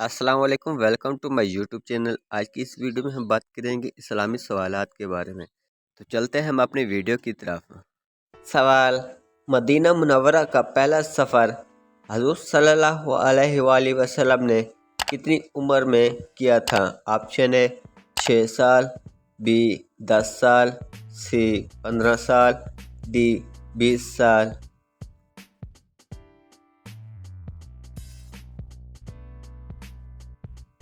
السلام علیکم، welcome to my YouTube channel. آج کی اس ویڈیو میں ہم بات کریں گے اسلامی سوالات کے بارے میں۔ تو چلتے ہیں ہم اپنی ویڈیو کی طرف۔ سوال: مدینہ منورہ کا پہلا سفر حضور صلی اللہ علیہ وآلہ وسلم نے کتنی عمر میں کیا تھا؟ آپشن اے 6 سال، بی 10 سال، سی 15 سال، ڈی 20 سال۔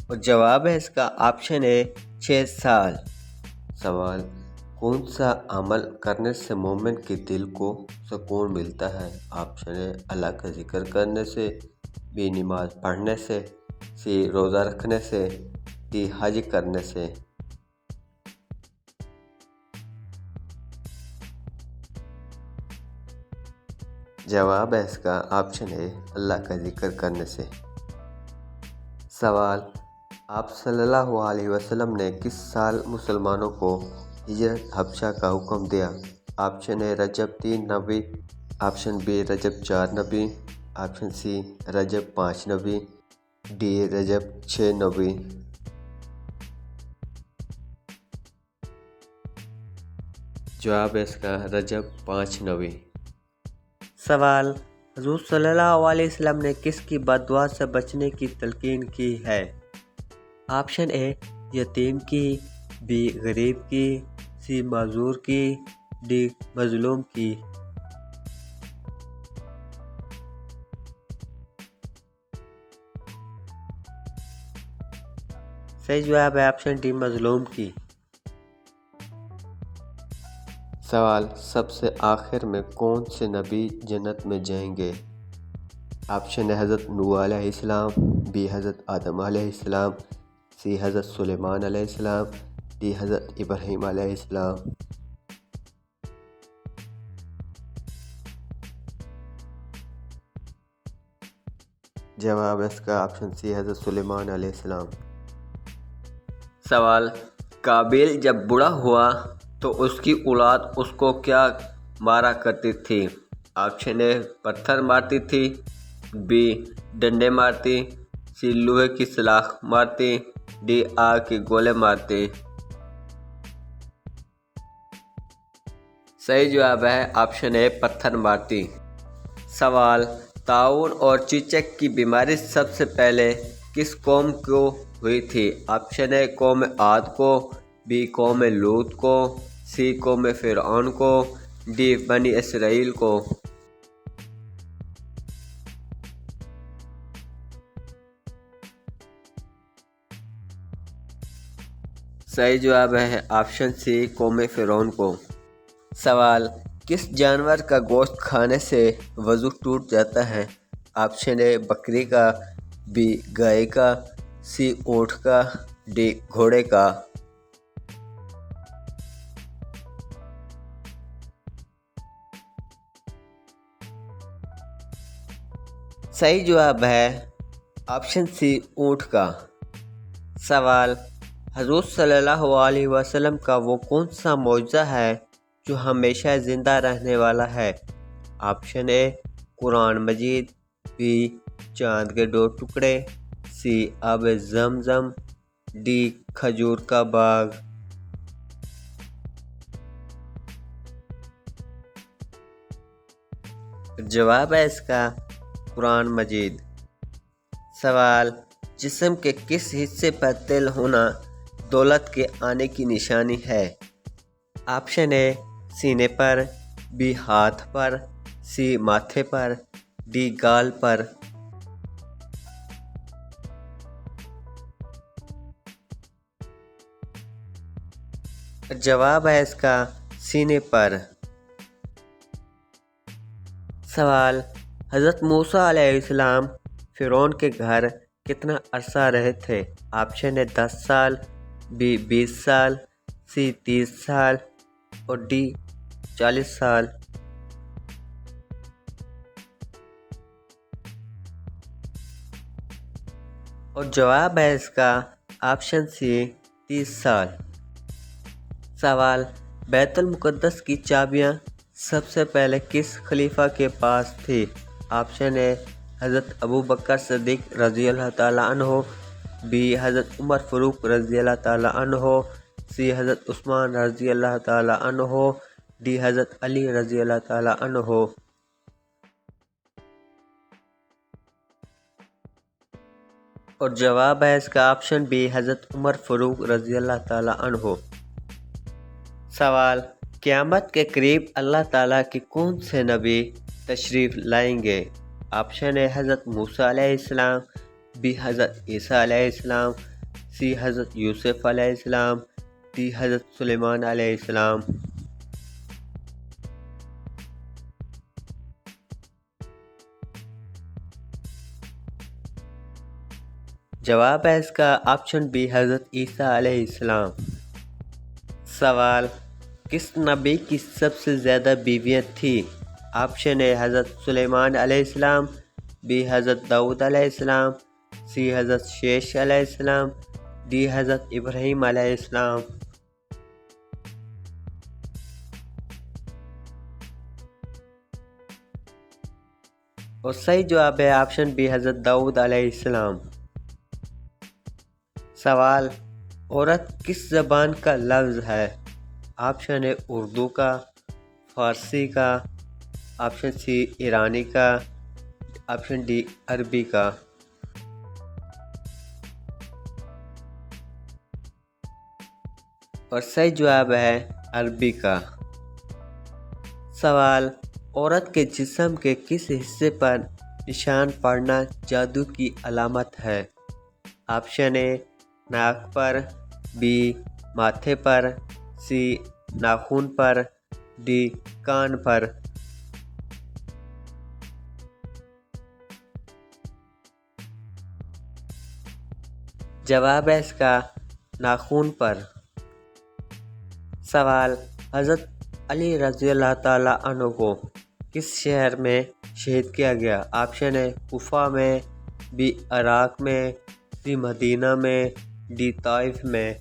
اور جواب ہے اس کا آپشن اے 6 سال۔ سوال: کون سا عمل کرنے سے مومن کے دل کو سکون ملتا ہے؟ آپشن اے اللہ کا ذکر کرنے سے، بی نماز پڑھنے سے، سی روزہ رکھنے سے، ڈی حج کرنے سے۔ جواب ہے اس کا آپشن اے اللہ کا ذکر کرنے سے۔ سوال: آپ صلی اللہ علیہ وسلم نے کس سال مسلمانوں کو ہجرت حبشہ کا حکم دیا؟ آپشن اے رجب 3 نبی، آپشن بی رجب 4 نبی، آپشن سی رجب 5 نبی، ڈی رجب 6 نبی۔ جواب ہے اس کا رجب 5 نبی۔ سوال: حضور صلی اللہ علیہ وسلم نے کس کی بد دعا سے بچنے کی تلقین کی ہے؟ آپشن اے یتیم کی، بی غریب کی، سی معذور کی، ڈی مظلوم کی۔ صحیح جواب ہے آپشن ڈی مظلوم کی۔ سوال: سب سے آخر میں کون سے نبی جنت میں جائیں گے؟ آپشن اے حضرت نوح علیہ السلام، بی حضرت آدم علیہ السلام، سی حضرت سلیمان علیہ السلام، ڈی حضرت ابراہیم علیہ السلام۔ جواب اس کا آپشن سی حضرت سلیمان علیہ السلام۔ سوال: قابیل جب بوڑھا ہوا تو اس کی اولاد اس کو کیا مارا کرتی تھی؟ آپشن اے پتھر مارتی تھی، بی ڈنڈے مارتی، سی لوہے کی سلاخ مارتی، ڈی آگ کے گولے مارتی۔ صحیح جواب ہے آپشن اے پتھر مارتی۔ سوال: طاعون اور چیچک کی بیماری سب سے پہلے کس قوم کو ہوئی تھی؟ آپشن اے قوم عاد کو، بی قوم لوط کو، سی قوم فرعون کو، ڈی بنی اسرائیل کو۔ صحیح جواب ہے آپشن سی قوم فرعون کو۔ سوال: کس جانور کا گوشت کھانے سے وضو ٹوٹ جاتا ہے؟ آپشن اے بکری کا، بی گائے کا، سی اونٹ کا، ڈی گھوڑے کا۔ صحیح جواب ہے آپشن سی اونٹ کا۔ سوال: حضور صلی اللہ علیہ وسلم کا وہ کون سا معجزہ ہے جو ہمیشہ زندہ رہنے والا ہے؟ Option a Quran Majeed, be چاند کے 2 ٹکڑے، سی آب زمزم، ڈی کھجور کا باغ۔ جواب ہے اس کا قرآن مجید۔ سوال: جسم کے کس حصے پر تل ہونا دولت کے آنے کی نشانی ہے؟ آپشن اے سینے پر، بی ہاتھ پر، سی ماتھے پر، ڈی گال پر۔ جواب ہے اس کا سینے پر۔ سوال: حضرت موسیٰ علیہ السلام فرعون کے گھر کتنا عرصہ رہے تھے؟ آپشن اے 10 سال، بی 20 سال، سی 30 سال اور ڈی 40 سال۔ اور جواب ہے اس کا آپشن سی 30 سال۔ سوال: بیت المقدس کی چابیاں سب سے پہلے کس خلیفہ کے پاس تھی؟ آپشن اے حضرت ابو بکر صدیق رضی اللہ تعالیٰ عنہ، بی حضرت عمر فاروق رضی اللہ تعالیٰ عنہ، سی حضرت عثمان رضی اللہ تعالیٰ عنہ، ڈی حضرت علی رضی اللہ تعالیٰ عنہ۔ اور جواب ہے اس کا آپشن بی حضرت عمر فاروق رضی اللہ تعالیٰ عنہ۔ سوال، قیامت کے قریب اللہ تعالیٰ کے کون سے نبی تشریف لائیں گے؟ آپشن ہے حضرت موسیٰ علیہ السلام، بی حضرت عیسیٰ علیہ السلام، سی حضرت یوسف علیہ السلام، ڈی حضرت سلیمان علیہ السلام۔ جواب ہے اس کا آپشن بی حضرت عیسیٰ علیہ السلام۔ سوال، کس نبی کی سب سے زیادہ بیویاں تھیں؟ آپشن ہے حضرت سلیمان علیہ السلام، بی حضرت داؤد علیہ السلام، سی حضرت شیش علیہ السلام، ڈی حضرت ابراہیم علیہ السلام۔ اور صحیح جواب ہے آپشن بی حضرت داؤد علیہ السلام۔ سوال، عورت کس زبان کا لفظ ہے؟ آپشن ہے اردو کا، فارسی کا، آپشن سی ایرانی کا، آپشن ڈی عربی کا۔ اور صحیح جواب ہے عربی کا۔ سوال، عورت کے جسم کے کس حصے پر نشان پڑنا جادو کی علامت ہے؟ آپشن اے ناک پر، بی ماتھے پر، سی ناخن پر، ڈی کان پر۔ جواب ہے اس کا ناخن پر۔ سوال، حضرت علی رضی اللہ تعالیٰ عنہ کو کس شہر میں شہید کیا گیا؟ آپشن ہے کوفہ میں، بی عراق میں، سی مدینہ میں، ڈی طائف میں۔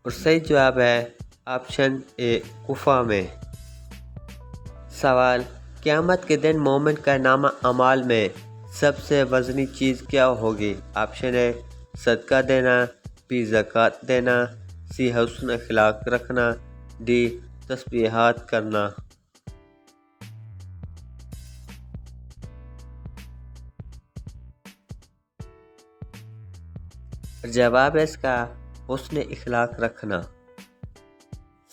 اور صحیح جواب ہے آپشن اے کوفہ میں۔ سوال، قیامت کے دن مومن کا نامہ اعمال میں سب سے وزنی چیز کیا ہوگی؟ آپشن ہے صدقہ دینا، بی زکوٰۃ دینا، سی حسن اخلاق رکھنا، ڈی تسبیحات کرنا۔ جواب ہے اس کا حسن اخلاق رکھنا۔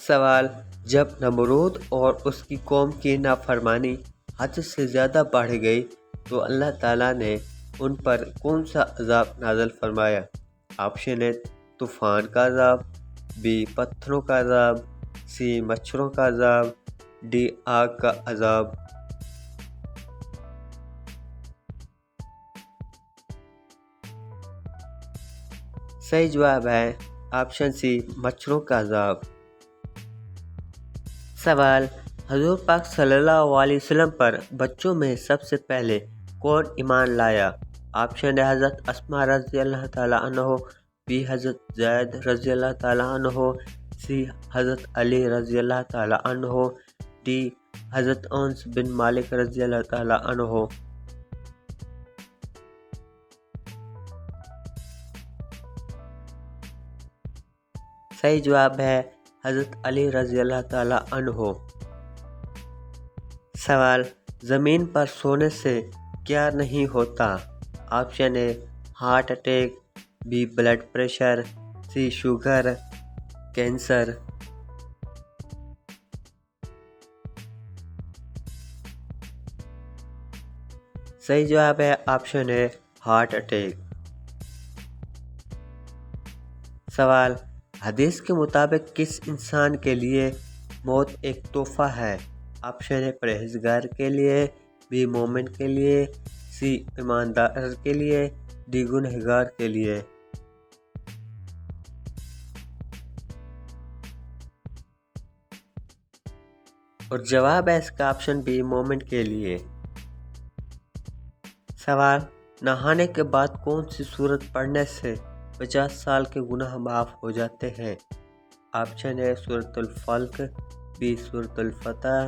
سوال، جب نمرود اور اس کی قوم کی نافرمانی حد سے زیادہ بڑھ گئی تو اللہ تعالیٰ نے ان پر کون سا عذاب نازل فرمایا؟ آپشن ہے طوفان کا عذاب، بی پتھروں کا عذاب، سی مچھروں کا عذاب، ڈی آگ کا عذاب۔ صحیح جواب ہے آپشن سی مچھروں کا عذاب۔ سوال، حضور پاک صلی اللہ علیہ وسلم پر بچوں میں سب سے پہلے کون ایمان لایا؟ آپشن ہے حضرت اسماء رضی اللہ تعالیٰ عنہ، بی حضرت زید رضی اللہ تعالیٰ عنہ، سی حضرت علی رضی اللہ تعالیٰ عنہ، ڈی حضرت انس بن مالک رضی اللہ تعالیٰ عنہ۔ صحیح جواب ہے حضرت علی رضی اللہ تعالیٰ عنہ۔ سوال، زمین پر سونے سے کیا نہیں ہوتا؟ آپشن ہے heart attack, B blood pressure, C sugar, cancer. صحیح جواب ہے آپشن ہے ہارٹ اٹیک۔ سوال، حدیث کے مطابق کس انسان کے لیے موت ایک تحفہ ہے؟ آپشن ہے پرہیزگار کے لیے، بی مومن کے لیے، سی ایماندار کے لیے، ڈی گنہگار کے لیے۔ اور جواب ہے اس کا آپشن بی مومن کے لیے۔ سوال، نہانے کے بعد کون سی سورت پڑھنے سے 50 سال کے گناہ معاف ہو جاتے ہیں؟ آپشن ہے سورۃ الفلق، بی سورۃ الفتح،